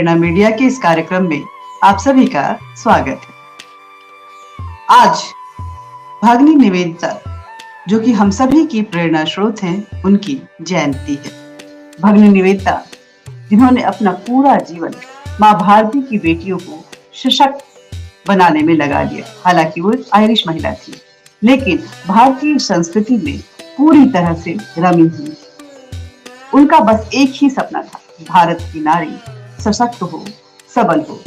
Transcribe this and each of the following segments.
प्रेरणा media के इस कार्यक्रम में आप सभी का स्वागत है। आज भगिनी निवेदिता, जो कि हम सभी की प्रेरणा स्रोत हैं, उनकी जयंती है। भगिनी निवेदिता, जिन्होंने अपना पूरा जीवन माँ भारती की बेटियों को सशक्त बनाने में लगा दिया। हालांकि वो आयरिश महिला थी, लेकिन भारतीय संस्कृति में पूरी तरह से रमी हुई। उनका बस एक ही सपना था, भारत की नारी सशक्त हो, सबल हो।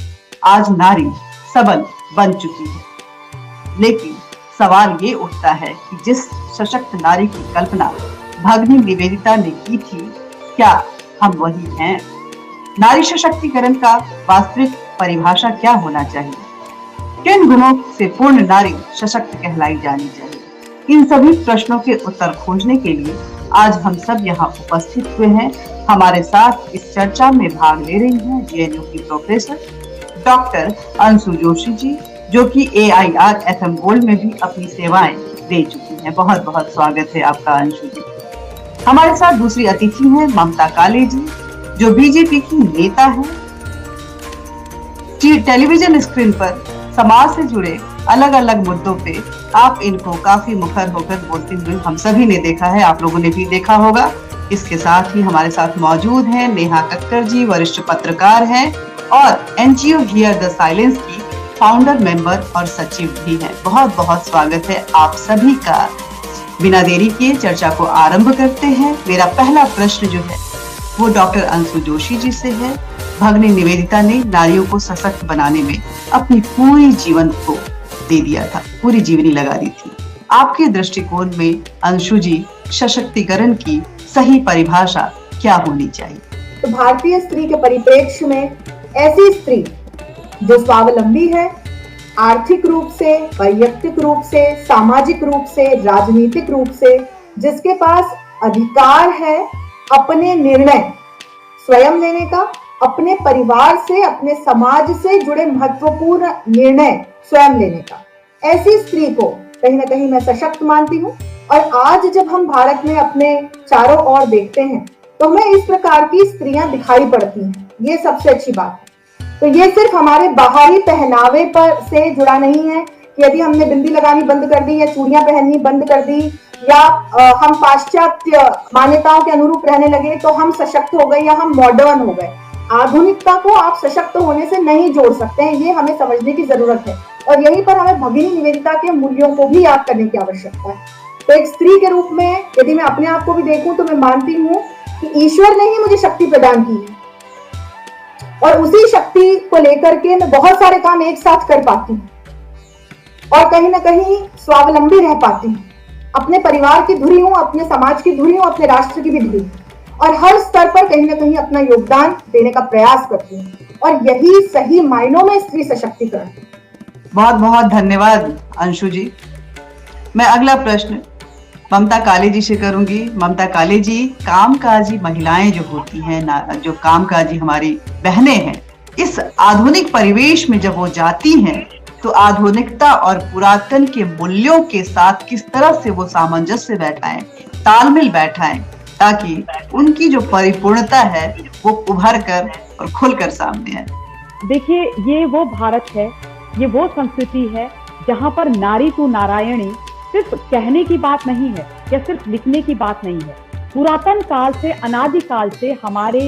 आज नारी सबल बन चुकी है, लेकिन सवाल ये उठता है कि जिस सशक्त नारी की कल्पना भगिनी निवेदिता ने की थी, क्या हम वही हैं? नारी सशक्तिकरण का वास्तविक परिभाषा क्या होना चाहिए? किन गुणों से पूर्ण नारी सशक्त कहलाई जानी चाहिए? इन सभी प्रश्नों के उत्तर खोजने के लिए आज हम सब यहाँ उपस्थित हुए हैं। हमारे साथ इस चर्चा में भाग ले रही हैं जेएनयू की प्रोफेसर डॉक्टर अंशु जोशी जी, जो कि AIR FM गोल्ड में भी अपनी सेवाएं दे चुकी हैं। बहुत बहुत स्वागत है आपका अंशु जी। हमारे साथ दूसरी अतिथि हैं ममता काले जी, जो बीजेपी की नेता है। टेलीविजन स्क्रीन पर समाज से जुड़े अलग अलग मुद्दों पे आप इनको काफी मुखर होकर बोलते हुए हम सभी ने देखा है, आप लोगों ने भी देखा होगा। इसके साथ ही हमारे साथ मौजूद हैं नेहा कक्कर जी, वरिष्ठ पत्रकार हैं और NGO हियर द साइलेंस की फाउंडर, मेंबर और सचिव भी हैं। बहुत बहुत स्वागत है आप सभी का। बिना देरी किए चर्चा को आरंभ करते हैं। मेरा पहला प्रश्न जो है वो डॉक्टर अंशु जोशी जी से है। भगिनी निवेदिता ने नारियों को सशक्त बनाने में अपनी पूरी जीवन को दे दिया था, पूरी जीवनी लगा दी थी। आपके दृष्टिकोण में अंशु जी, सशक्तिकरण की सही परिभाषा क्या होनी चाहिए? तो भारतीय स्त्री के परिप्रेक्ष्य में ऐसी स्त्री जो स्वावलंबी है, आर्थिक रूप से, वैयक्तिक रूप से, सामाजिक रूप से, राजनीतिक रूप से, जिसके पास अधिकार है अपने निर्णय स्वयं लेने का, अपने परिवार से, अपने समाज से जुड़े महत्वपूर्ण निर्णय स्वयं लेने का, ऐसी स्त्री को कहीं ना कहीं मैं सशक्त मानती हूँ। और आज जब हम भारत में अपने चारों ओर देखते हैं तो हमें इस प्रकार की स्त्रियां दिखाई पड़ती हैं, ये सबसे अच्छी बात है। तो ये सिर्फ हमारे बाहरी पहनावे पर से जुड़ा नहीं है कि यदि हमने बिंदी लगानी बंद कर दी या चूड़ियां पहननी बंद कर दी या हम पाश्चात्य मान्यताओं के अनुरूप रहने लगे तो हम सशक्त हो गए या हम मॉडर्न हो गए। आधुनिकता को आप सशक्त होने से नहीं जोड़ सकते हैं, ये हमें समझने की जरूरत है। और यहीं पर हमें भगिनी निवेदिता के मूल्यों को भी याद करने की आवश्यकता है। तो एक स्त्री के रूप में यदि मैं अपने आप को भी देखूं तो मैं मानती हूँ कि ईश्वर ने ही मुझे शक्ति प्रदान की है और उसी शक्ति को लेकर के मैं बहुत सारे काम एक साथ कर पाती हूँ और कहीं ना कहीं स्वावलंबी रह पाती हूँ। अपने परिवार की धुरी हूँ, अपने समाज की धुरी हूँ, अपने राष्ट्र की भी धुरी हूँ और हर स्तर पर कहीं ना कहीं अपना योगदान देने का प्रयास करती हूँ और यही सही मायनों में स्त्री सशक्तिकरण है। बहुत बहुत धन्यवाद अंशु जी। मैं अगला प्रश्न ममता काले जी से करूंगी। ममता काले जी, कामकाजी महिलाएं जो होती हैं, जो कामकाजी हमारी बहनें हैं, इस आधुनिक परिवेश में जब वो जाती हैं तो आधुनिकता और पुरातन के मूल्यों के साथ किस तरह से वो सामंजस्य बैठाएं, तालमेल बैठाएं, ताकि उनकी जो परिपूर्णता है वो उभर कर और खुलकर सामने आए। देखिए, ये वो भारत है, ये वो संस्कृति है जहाँ पर नारी तू नारायणी सिर्फ कहने की बात नहीं है या सिर्फ लिखने की बात नहीं है। पुरातन काल से, अनादि काल से हमारे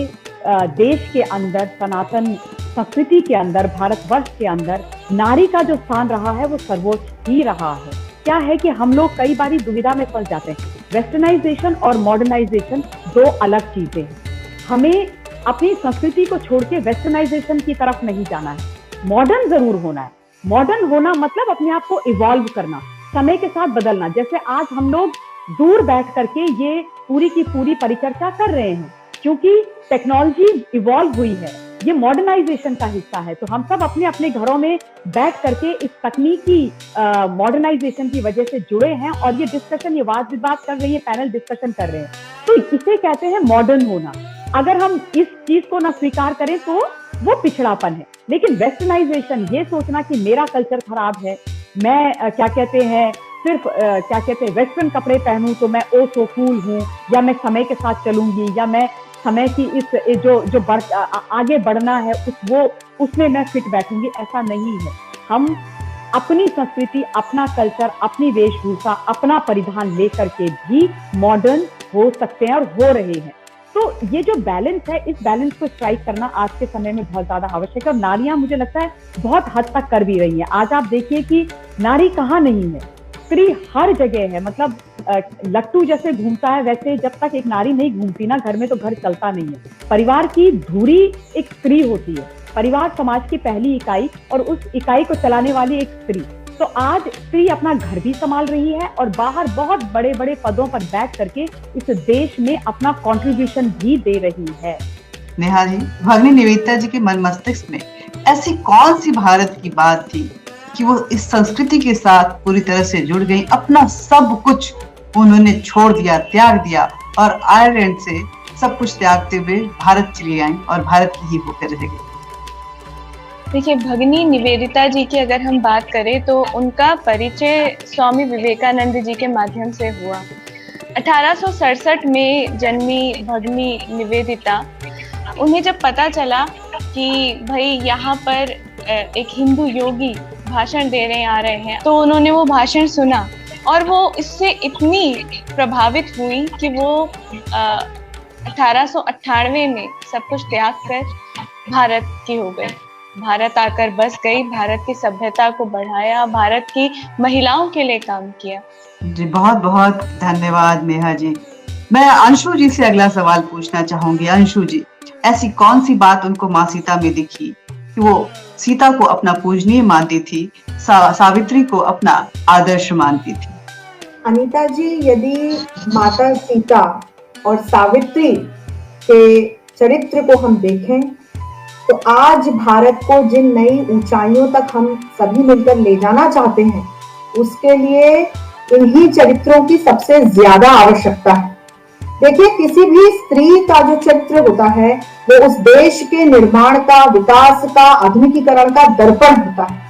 देश के अंदर, सनातन संस्कृति के अंदर, भारतवर्ष के अंदर नारी का जो स्थान रहा है वो सर्वोच्च ही रहा है। क्या है कि हम लोग कई बारी दुविधा में फंस जाते हैं। वेस्टर्नाइजेशन और मॉडर्नाइजेशन दो अलग चीजें हैं। हमें अपनी संस्कृति को छोड़ के वेस्टर्नाइजेशन की तरफ नहीं जाना है, मॉडर्न जरूर होना है। मॉडर्न होना मतलब अपने आप को इवॉल्व करना, समय के साथ बदलना। जैसे आज हम लोग दूर बैठ करके ये पूरी की पूरी परिचर्चा कर रहे हैं क्योंकि टेक्नोलॉजी इवॉल्व हुई है, ये मॉडर्नाइजेशन का हिस्सा है। तो हम सब अपने अपने घरों में बैठ करके इस तकनीकी मॉडर्नाइजेशन की वजह से जुड़े हैं और ये डिस्कशन, ये वाद विवाद कर रही है, पैनल डिस्कशन कर रहे हैं। तो इसे कहते हैं मॉडर्न होना। अगर हम इस चीज को ना स्वीकार करें तो वो पिछड़ापन है। लेकिन वेस्टर्नाइजेशन, ये सोचना कि मेरा कल्चर खराब है, मैं क्या कहते हैं सिर्फ क्या कहते हैं वेस्टर्न कपड़े पहनूं तो मैं ओ सो कूल हूँ, या मैं समय के साथ चलूंगी, या मैं समय की इस जो आगे बढ़ना है उसमें मैं फिट बैठूंगी, ऐसा नहीं है। हम अपनी संस्कृति, अपना कल्चर, अपनी वेशभूषा, अपना परिधान लेकर के भी मॉडर्न हो सकते हैं और हो रहे हैं। तो ये जो बैलेंस है, इस बैलेंस को स्ट्राइक करना आज के समय में बहुत ज्यादा आवश्यक है और नारियां मुझे लगता है बहुत हद तक कर भी रही हैं। आज आप देखिए कि नारी कहाँ नहीं है, स्त्री हर जगह है। मतलब लट्टू जैसे घूमता है वैसे जब तक एक नारी नहीं घूमती ना घर में तो घर चलता नहीं है। परिवार की धुरी एक स्त्री होती है, परिवार समाज की पहली इकाई और उस इकाई को चलाने वाली एक स्त्री। तो आज स्त्री अपना घर भी संभाल रही है और बाहर बहुत बड़े बड़े पदों पर बैठ करके इस देश में अपना कंट्रीब्यूशन भी दे रही है। नेहा जी, भगिनी निवेदिता जी के मन मस्तिष्क में ऐसी कौन सी भारत की बात थी कि वो इस संस्कृति के साथ पूरी तरह से जुड़ गई, अपना सब कुछ उन्होंने छोड़ दिया, त्याग दिया और आयरलैंड से सब कुछ त्यागते हुए भारत चली आई और भारत की ही होकर रह गई? देखिए, भगिनी निवेदिता जी की अगर हम बात करें तो उनका परिचय स्वामी विवेकानंद जी के माध्यम से हुआ। 1867 में जन्मी भगिनी निवेदिता, उन्हें जब पता चला कि भाई यहाँ पर एक हिंदू योगी भाषण देने आ रहे हैं, तो उन्होंने वो भाषण सुना और वो इससे इतनी प्रभावित हुई कि वो 1898 में सब कुछ त्याग कर भारत की हो गई। भारत आकर बस गई, भारत की सभ्यता को बढ़ाया, भारत की महिलाओं के लिए काम किया। जी बहुत बहुत धन्यवाद नेहा जी। मैं अंशु जी से अगला सवाल पूछना चाहूंगी। अंशु जी, ऐसी कौन सी बात उनको माँ सीता में दिखी कि वो सीता को अपना पूजनीय मानती थी, सावित्री को अपना आदर्श मानती थी? अनीता जी, यदि माता सीता और सावित्री के चरित्र को हम देखें तो आज भारत को जिन नई ऊंचाइयों तक हम सभी मिलकर ले जाना चाहते हैं, उसके लिए इन्हीं चरित्रों की सबसे ज्यादा आवश्यकता है। देखिए, किसी भी स्त्री का जो चरित्र होता है वो उस देश के निर्माण का, विकास का, आधुनिकीकरण का दर्पण होता है,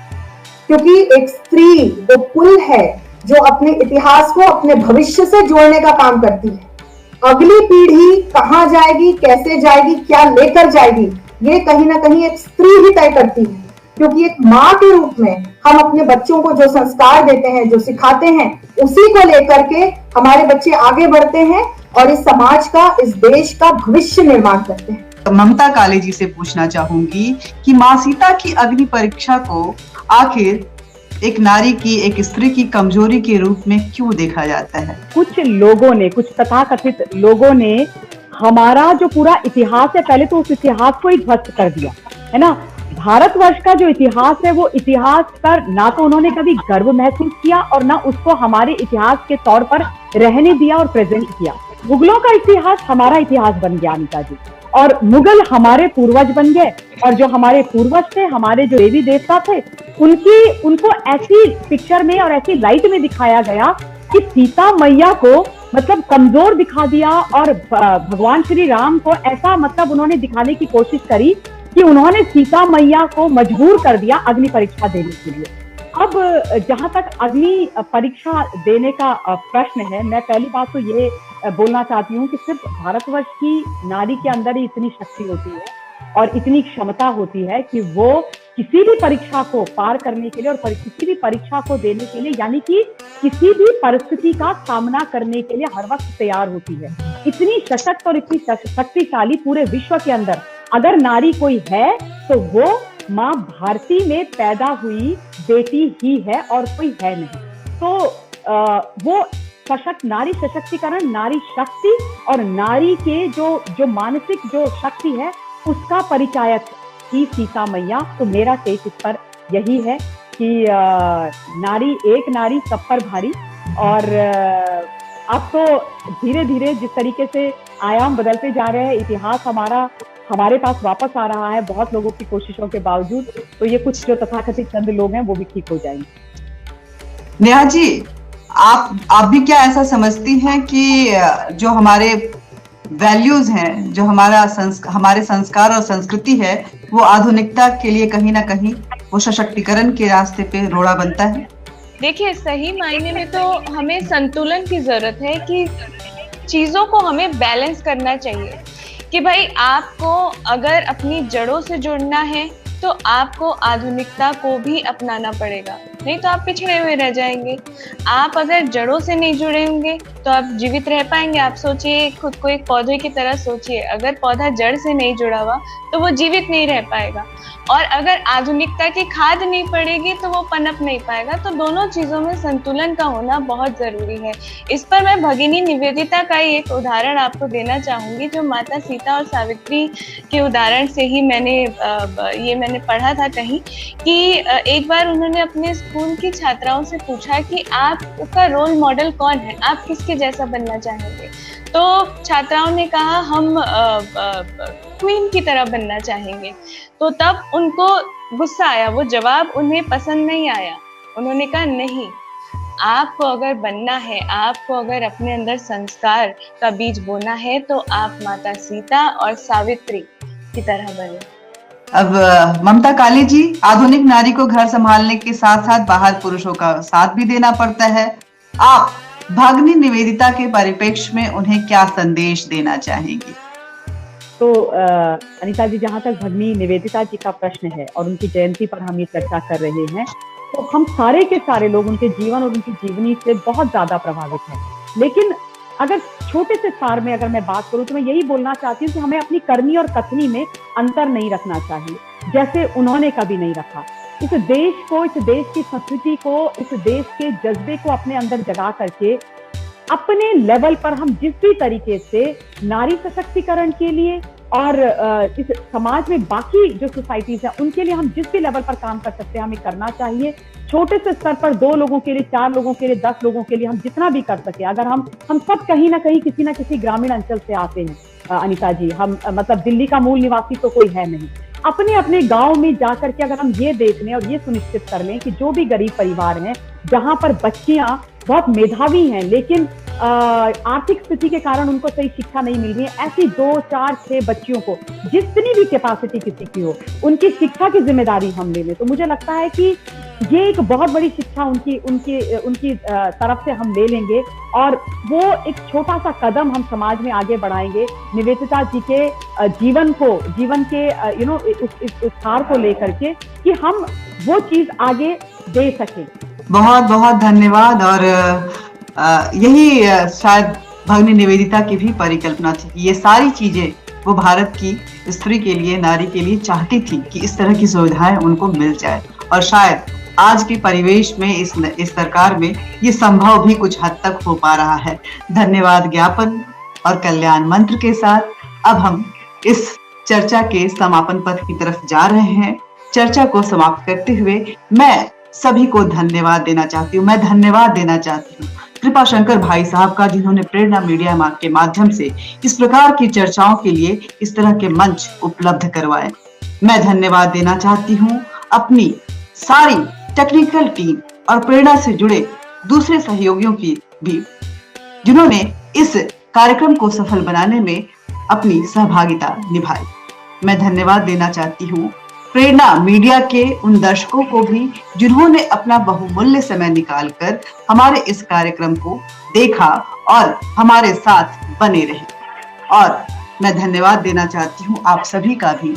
क्योंकि एक स्त्री वो पुल है जो अपने इतिहास को अपने भविष्य से जोड़ने का काम करती है। अगली पीढ़ी कहाँ जाएगी, कैसे जाएगी, क्या लेकर जाएगी, ये कहीं ना कहीं एक स्त्री ही तय करती है। क्योंकि एक माँ के रूप में हम अपने बच्चों को जो संस्कार देते हैं, जो सिखाते हैं, उसी को लेकर के हमारे बच्चे आगे बढ़ते हैं और इस समाज का, इस देश का भविष्य निर्माण करते हैं। ममता काले जी से पूछना चाहूंगी कि माँ सीता की अग्नि परीक्षा को आखिर एक नारी की, एक स्त्री की कमजोरी के रूप में क्यों देखा जाता है? कुछ लोगों ने, कुछ तथाकथित लोगों ने हमारा जो पूरा इतिहास है, पहले तो उस इतिहास को ही ध्वस्त कर दिया है ना। भारतवर्ष का जो इतिहास है वो इतिहास पर ना तो उन्होंने कभी गर्व महसूस किया और ना उसको हमारे इतिहास के तौर पर रहने दिया और प्रेजेंट किया। मुगलों का इतिहास हमारा इतिहास बन गया अनीता जी, और मुगल हमारे पूर्वज बन गए और जो हमारे पूर्वज थे, हमारे जो देवी देवता थे, उनको ऐसी पिक्चर में और ऐसी लाइट में दिखाया गया कि सीता मैया को मतलब कमजोर दिखा दिया और भगवान श्री राम को ऐसा मतलब उन्होंने दिखाने की कोशिश करी कि उन्होंने सीता मैया को मजबूर कर दिया अग्नि परीक्षा देने के लिए। अब जहां तक अग्नि परीक्षा देने का प्रश्न है, मैं पहली बात तो ये बोलना चाहती हूँ कि सिर्फ भारतवर्ष की नारी के अंदर ही इतनी शक्ति होती है और इतनी क्षमता होती है कि वो किसी भी परीक्षा को पार करने के लिए और किसी भी परीक्षा को देने के लिए, यानी कि किसी भी परिस्थिति का सामना करने के लिए हर वक्त तैयार होती है। इतनी सशक्त और इतनी शक्तिशाली पूरे विश्व के अंदर अगर नारी कोई है तो वो माँ भारती में पैदा हुई बेटी ही है और कोई है नहीं। तो वो सशक्त नारी सशक्तिकरण, नारी शक्ति और नारी के जो मानसिक जो शक्ति है उसका परिचायक ही सीता मैया। तो मेरा टेक इस पर यही है कि नारी एक नारी सब पर भारी। और अब तो धीरे धीरे जिस तरीके से आयाम बदलते जा रहे हैं, इतिहास हमारे पास वापस आ रहा है बहुत लोगों की कोशिशों के बावजूद, तो ये कुछ जो तथाकथित चंद लोग हैं वो भी ठीक हो जाएंगे। नेहा जी, आप भी क्या ऐसा समझती हैं कि जो हमारे वैल्यूज हैं, जो हमारे संस्कार और संस्कृति है, वो आधुनिकता के लिए कहीं ना कहीं वो सशक्तिकरण के रास्ते पे रोड़ा बनता है? देखिए, सही मायने में तो हमें संतुलन की जरूरत है कि चीजों को हमें बैलेंस करना चाहिए। कि भाई आपको अगर अपनी जड़ों से जुड़ना है तो आपको आधुनिकता को भी अपनाना पड़ेगा, नहीं तो आप पिछड़े हुए रह जाएंगे। आप अगर जड़ों से नहीं जुड़ेंगे तो आप जीवित रह पाएंगे? आप सोचिए, खुद को एक पौधे की तरह सोचिए, अगर पौधा जड़ से नहीं जुड़ा हुआ तो वो जीवित नहीं रह पाएगा, और अगर आधुनिकता की खाद नहीं पड़ेगी तो वो पनप नहीं पाएगा। तो दोनों चीजों में संतुलन का होना बहुत जरूरी है। इस पर मैं भगिनी निवेदिता का ही एक उदाहरण आपको देना चाहूंगी, जो माता सीता और सावित्री के उदाहरण से ही मैंने पढ़ा था कहीं कि एक बार उन्होंने अपने स्कूल की छात्राओं से पूछा कि आपका रोल मॉडल कौन है, आप किसके जैसा बनना चाहेंगे? तो छात्राओं ने कहा हम क्वीन की तरह बनना चाहेंगे। तो तब उनको गुस्सा आया, वो जवाब उन्हें पसंद नहीं आया। उन्होंने कहा नहीं, आपको अगर बनना है, आपको अगर अपने अंदर संस्कार का बीज बोना है तो आप माता सीता और सावित्री की तरह बने। अब ममता काली जी, आधुनिक नारी को घर संभालने के साथ साथ बाहर पुरुषों का साथ भी देना पड़ता है। आप भगिनी निवेदिता के परिप्रेक्ष्य में उन्हें क्या संदेश देना चाहेंगी? तो अनीता जी, जहाँ तक भगिनी निवेदिता जी का प्रश्न है और उनकी जयंती पर हम ये चर्चा कर रहे हैं, तो हम सारे के सारे लोग उनके जीवन और उनकी जीवनी से बहुत ज्यादा प्रभावित हैं। लेकिन अगर छोटे से सार में अगर मैं बात करूं तो मैं यही बोलना चाहती हूँ कि हमें अपनी करनी और कथनी में अंतर नहीं रखना चाहिए, जैसे उन्होंने कभी नहीं रखा। इस देश को, इस देश की संस्कृति को, इस देश के जज्बे को अपने अंदर जगा करके अपने लेवल पर हम जिस भी तरीके से नारी सशक्तिकरण के लिए और इस समाज में बाकी जो सोसाइटीज है उनके लिए हम जिस भी लेवल पर काम कर सकते हैं हमें करना चाहिए। छोटे से स्तर पर 2 लोगों के लिए, 4 लोगों के लिए, 10 लोगों के लिए हम जितना भी कर सके। अगर हम सब कहीं ना कहीं किसी ना किसी ग्रामीण अंचल से आते हैं अनीता जी, हम मतलब दिल्ली का मूल निवासी तो कोई है नहीं। अपने अपने गांव में जाकर के अगर हम ये देख लें और ये सुनिश्चित कर लें कि जो भी गरीब परिवार हैं, जहां पर बच्चियां बहुत मेधावी हैं लेकिन आर्थिक स्थिति के कारण उनको सही शिक्षा नहीं मिल रही है, ऐसी 2, 4, 6 बच्चियों को, जितनी भी कैपेसिटी किसी की हो, उनकी शिक्षा की जिम्मेदारी हम ले लें, तो मुझे लगता है कि ये एक बहुत बड़ी शिक्षा उनकी तरफ से हम ले लेंगे और वो एक छोटा सा कदम हम समाज में आगे बढ़ाएंगे निवेदिता जी के जीवन के उस सार को लेकर के कि हम वो चीज आगे दे सकें। बहुत बहुत धन्यवाद। और यही शायद भगिनी निवेदिता की भी परिकल्पना थी कि ये सारी चीजें वो भारत की स्त्री के लिए, नारी के लिए चाहती थी कि इस तरह की सुविधाएं उनको मिल जाए, और शायद आज के परिवेश में इस सरकार में ये संभव भी कुछ हद तक हो पा रहा है। धन्यवाद ज्ञापन और कल्याण मंत्र के साथ अब हम इस चर्चा के समापन पथ की तरफ जा रहे हैं। चर्चा को समाप्त करते हुए मैं सभी को धन्यवाद देना चाहती हूँ। मैं धन्यवाद देना चाहती हूँ कृपा शंकर भाई साहब का, जिन्होंने प्रेरणा मीडिया के माध्यम से इस प्रकार की चर्चाओं के लिए इस तरह के मंच उपलब्ध करवाए। मैं धन्यवाद देना चाहती हूँ अपनी सारी टेक्निकल टीम और प्रेरणा से जुड़े दूसरे सहयोगियों की भी, जिन्होंने इस कार्यक्रम को सफल बनाने में अपनी सहभागिता निभाई। मैं धन्यवाद देना चाहती हूँ प्रेरणा मीडिया के उन दर्शकों को भी, जिन्होंने अपना बहुमूल्य समय निकालकर हमारे इस कार्यक्रम को देखा और हमारे साथ बने रहे। और मैं धन्यवाद देना चाहती हूँ आप सभी का भी,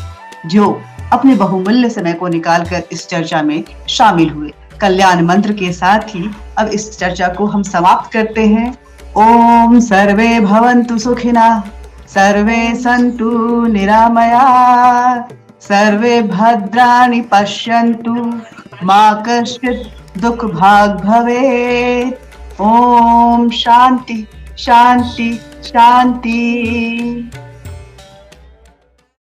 जो अपने बहुमूल्य समय को निकालकर इस चर्चा में शामिल हुए। कल्याण मंत्र के साथ ही अब इस चर्चा को हम समाप्त करते हैं। ओम सर्वे भवन्तु सुखिनः, सर्वे सन्तु निरामया, सर्वे भद्राणि पश्यन्तु, मा कश्चित् दुःख भाग् भवेत्। ओम शांति शांति शांति।